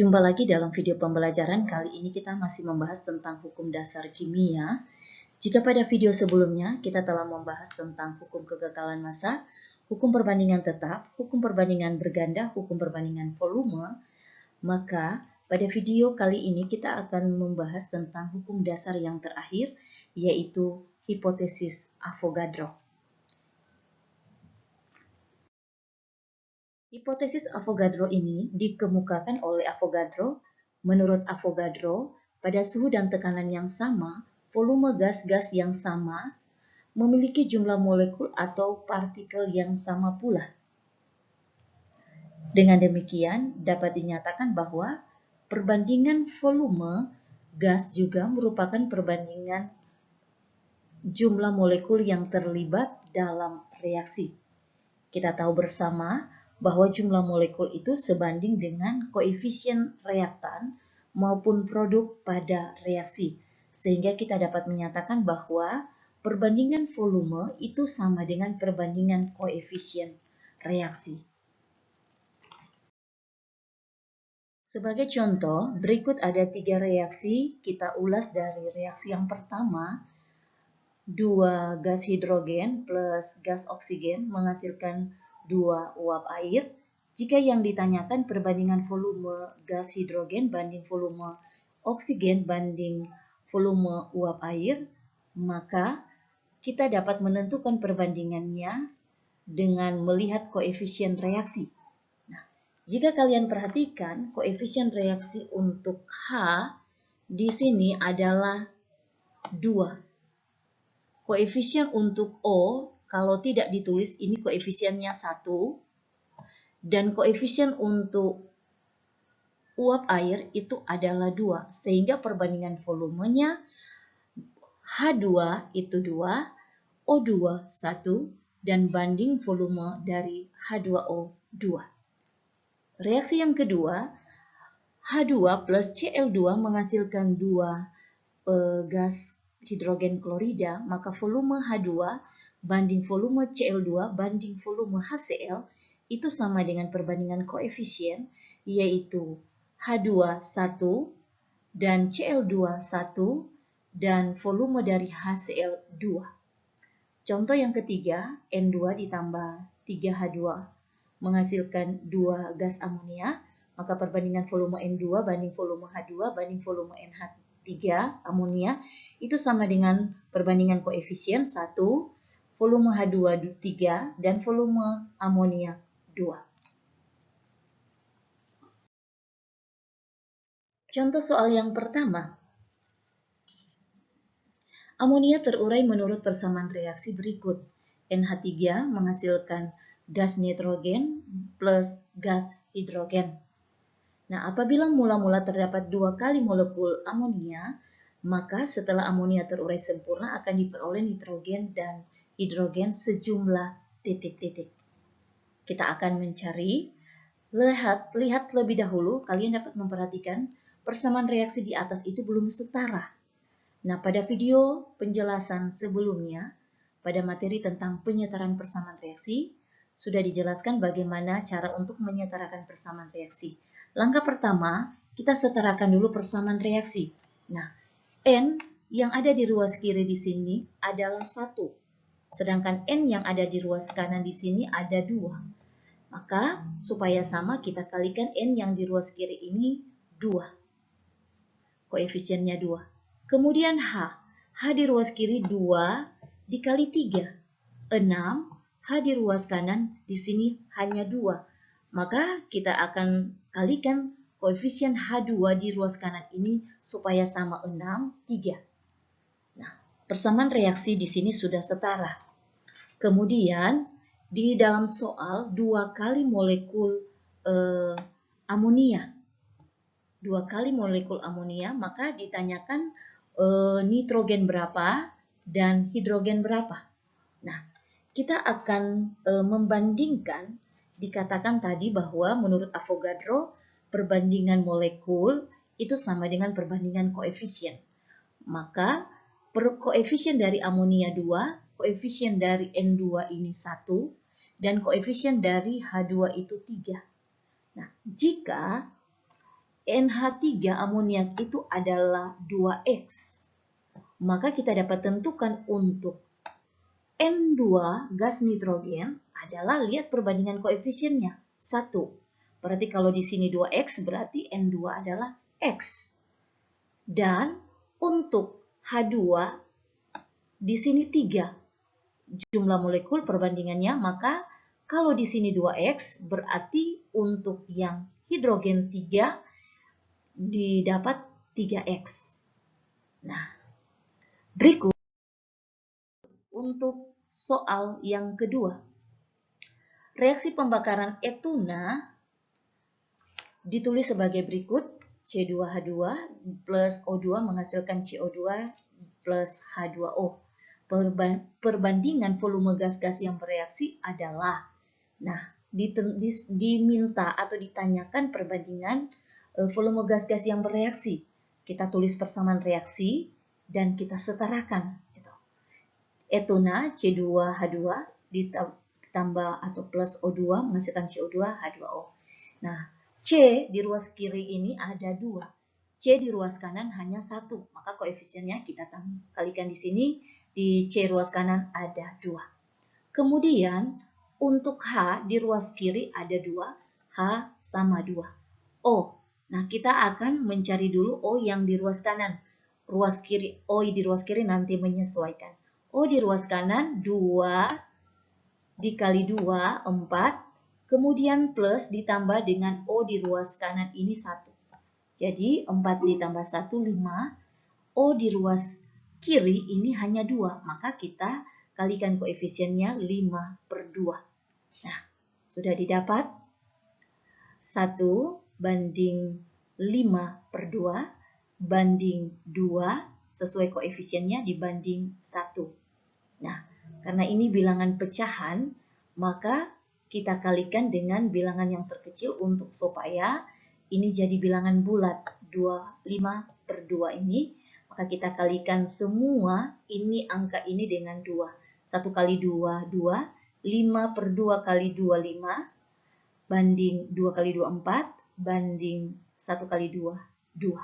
Jumpa lagi dalam video pembelajaran. Kali ini kita masih membahas tentang hukum dasar kimia. Jika pada video sebelumnya kita telah membahas tentang hukum kekekalan massa, hukum perbandingan tetap, hukum perbandingan berganda, hukum perbandingan volume, maka pada video kali ini kita akan membahas tentang hukum dasar yang terakhir, yaitu hipotesis Avogadro. Hipotesis Avogadro ini dikemukakan oleh Avogadro. Menurut Avogadro, pada suhu dan tekanan yang sama, volume gas-gas yang sama memiliki jumlah molekul atau partikel yang sama pula. Dengan demikian, dapat dinyatakan bahwa perbandingan volume gas juga merupakan perbandingan jumlah molekul yang terlibat dalam reaksi. Kita tahu bersama bahwa jumlah molekul itu sebanding dengan koefisien reaktan maupun produk pada reaksi. Sehingga kita dapat menyatakan bahwa perbandingan volume itu sama dengan perbandingan koefisien reaksi. Sebagai contoh, berikut ada 3 reaksi. Kita ulas dari reaksi yang pertama. 2 gas hidrogen plus gas oksigen menghasilkan 2 uap air. Jika yang ditanyakan perbandingan volume gas hidrogen banding volume oksigen banding volume uap air, maka kita dapat menentukan perbandingannya dengan melihat koefisien reaksi. Nah, jika kalian perhatikan, koefisien reaksi untuk H di sini adalah 2. Koefisien untuk O, kalau tidak ditulis, ini koefisiennya 1. Dan koefisien untuk uap air itu adalah 2. Sehingga perbandingan volumenya H2 itu 2, O2 1, dan banding volume dari H2O 2. Reaksi yang kedua, H2 plus Cl2 menghasilkan 2 gas hidrogen klorida, maka volume H2 banding volume Cl2 banding volume HCl itu sama dengan perbandingan koefisien, yaitu H2 1 dan Cl2 1 dan volume dari HCl 2. Contoh yang ketiga, N2 ditambah 3H2 menghasilkan 2 gas amonia, maka perbandingan volume N2 banding volume H2 banding volume NH3 amonia itu sama dengan perbandingan koefisien 1, volume H2 3, dan volume amonia 2. Contoh soal yang pertama. Amonia terurai menurut persamaan reaksi berikut. NH3 menghasilkan gas nitrogen plus gas hidrogen. Nah, apabila mula-mula terdapat 2 kali molekul amonia, maka setelah amonia terurai sempurna akan diperoleh nitrogen dan hidrogen sejumlah titik-titik. Kita akan mencari, lihat lebih dahulu, kalian dapat memperhatikan persamaan reaksi di atas itu belum setara. Nah, pada video penjelasan sebelumnya, pada materi tentang penyetaraan persamaan reaksi, sudah dijelaskan bagaimana cara untuk menyetarakan persamaan reaksi. Langkah pertama, kita setarakan dulu persamaan reaksi. Nah, N yang ada di ruas kiri di sini adalah 1. Sedangkan N yang ada di ruas kanan di sini ada 2. Maka, supaya sama, kita kalikan N yang di ruas kiri ini 2. Koefisiennya 2. Kemudian H. H di ruas kiri 2 dikali 3. 6. H di ruas kanan di sini hanya 2. Maka kita akan kalikan koefisien H2 di ruas kanan ini supaya sama 6, 3. Nah, persamaan reaksi di sini sudah setara. Kemudian, di dalam soal 2 kali molekul amonia. 2 kali molekul amonia, maka ditanyakan nitrogen berapa dan hidrogen berapa. Nah, kita akan membandingkan, dikatakan tadi bahwa menurut Avogadro, perbandingan molekul itu sama dengan perbandingan koefisien. Maka koefisien dari amonia 2, koefisien dari N2 ini 1, dan koefisien dari H2 itu 3. Nah, jika NH3 amoniak itu adalah 2X. Maka kita dapat tentukan untuk N2 gas nitrogen adalah, lihat perbandingan koefisiennya, 1. Berarti kalau di sini 2X berarti N2 adalah X. Dan untuk H2 di sini 3 jumlah molekul perbandingannya, maka kalau di sini 2X berarti untuk yang hidrogen 3 didapat 3X. Nah, berikut untuk soal yang kedua. Reaksi pembakaran etuna ditulis sebagai berikut. C2H2 plus O2 menghasilkan CO2 plus H2O. Perbandingan volume gas-gas yang bereaksi adalah, nah, diminta atau ditanyakan perbandingan volume gas-gas yang bereaksi. Kita tulis persamaan reaksi dan kita setarakan. Etuna C2H2 ditambah atau plus O2 menghasilkan CO2 H2O. Nah, C di ruas kiri ini ada 2. C di ruas kanan hanya 1. Maka koefisiennya kita kalikan di sini. Di C ruas kanan ada 2. Kemudian untuk H di ruas kiri ada 2. H sama 2. O. Nah, kita akan mencari dulu O yang di ruas kanan. Ruas kiri, O di ruas kiri nanti menyesuaikan. O di ruas kanan 2 dikali 2, 4. Kemudian plus ditambah dengan O di ruas kanan ini 1. Jadi 4 ditambah 1, 5. O di ruas kiri ini hanya 2. Maka kita kalikan koefisiennya 5/2. Nah, sudah didapat 1 banding 5/2 banding 2 sesuai koefisiennya dibanding 1. Nah, karena ini bilangan pecahan, maka kita kalikan dengan bilangan yang terkecil untuk supaya ini jadi bilangan bulat. 5/2 ini, maka kita kalikan semua ini angka ini dengan 2. 1 kali 2, 2. 5/2 kali 2, 5. Banding 2 kali 2, 4. Banding 1 kali 2, 2.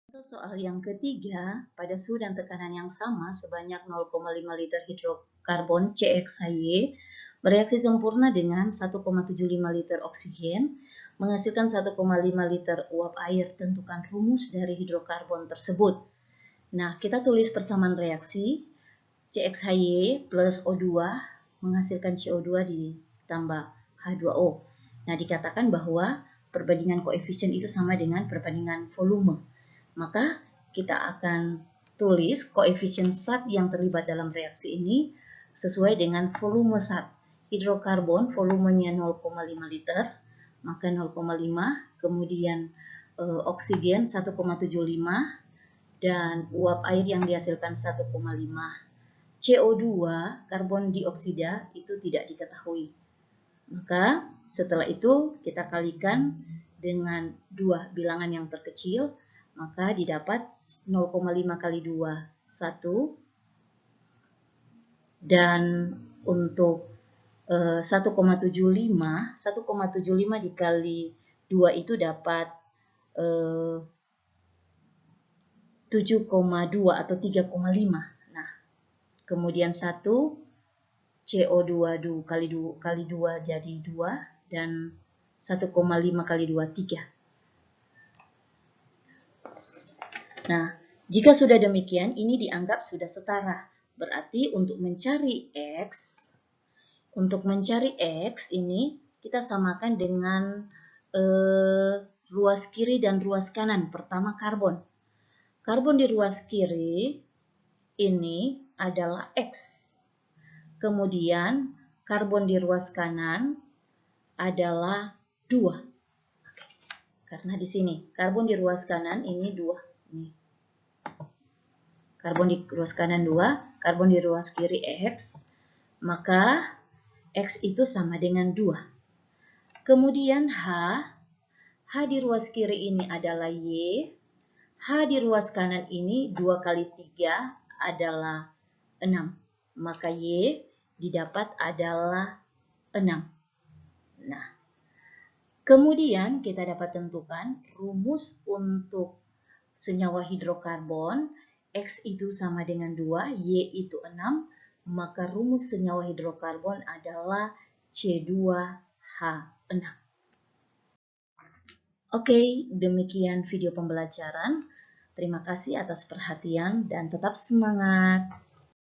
Untuk soal yang ketiga, pada suhu dan tekanan yang sama sebanyak 0,5 liter hidrokarbon CXHY bereaksi sempurna dengan 1,75 liter oksigen menghasilkan 1,5 liter uap air. Tentukan rumus dari hidrokarbon tersebut. Nah, kita tulis persamaan reaksi. CXHY plus O2 menghasilkan CO2 ditambah H2O. Nah, dikatakan bahwa perbandingan koefisien itu sama dengan perbandingan volume. Maka kita akan tulis koefisien zat yang terlibat dalam reaksi ini sesuai dengan volume zat. Hidrokarbon volumenya 0,5 liter, maka 0,5, kemudian oksigen 1,75 dan uap air yang dihasilkan 1,5. CO2, karbon dioksida, itu tidak diketahui. Maka setelah itu kita kalikan dengan 2 bilangan yang terkecil, maka didapat 0,5 kali 2, 1. Dan untuk 1,75 dikali 2 itu dapat 7,2 atau 3,5. Nah, kemudian 1 CO2 kali 2 jadi 2 dan 1,5 kali 2, 3. Nah, jika sudah demikian, ini dianggap sudah setara. Berarti untuk mencari X ini kita samakan dengan ruas kiri dan ruas kanan. Pertama karbon. Karbon di ruas kiri ini adalah X. Kemudian karbon di ruas kanan adalah 2. Karena di sini karbon di ruas kanan ini 2. Nih. Karbon di ruas kanan 2, karbon di ruas kiri X, maka X itu sama dengan 2. Kemudian H di ruas kiri ini adalah Y, H di ruas kanan ini 2 kali 3 adalah 6, maka Y didapat adalah 6. Nah, Kemudian kita dapat tentukan rumus untuk senyawa hidrokarbon. X itu sama dengan 2, Y itu 6, maka rumus senyawa hidrokarbon adalah C2H6. Oke, demikian video pembelajaran. Terima kasih atas perhatian dan tetap semangat.